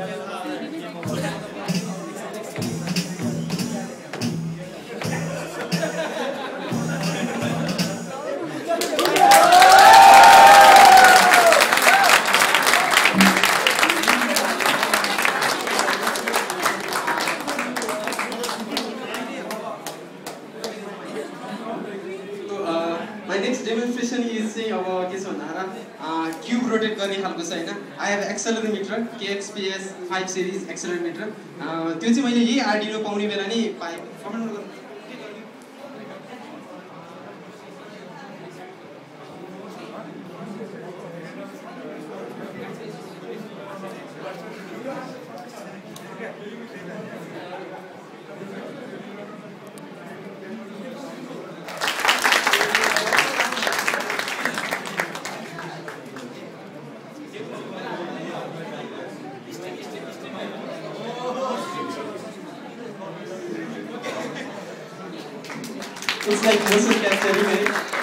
My next demonstration is अब के छ भन्दा क्यूब रोटेट गर्ने खालको छ हैन आई हेभ एक्सेलरोमिटर KXPS 5 सिरिज एक्सेलरोमिटर त्यो चाहिँ मैले यही आर्डिनो पाउने बेला नि पाएँ कमेन्ट गर्नु It's like motion capturing, right?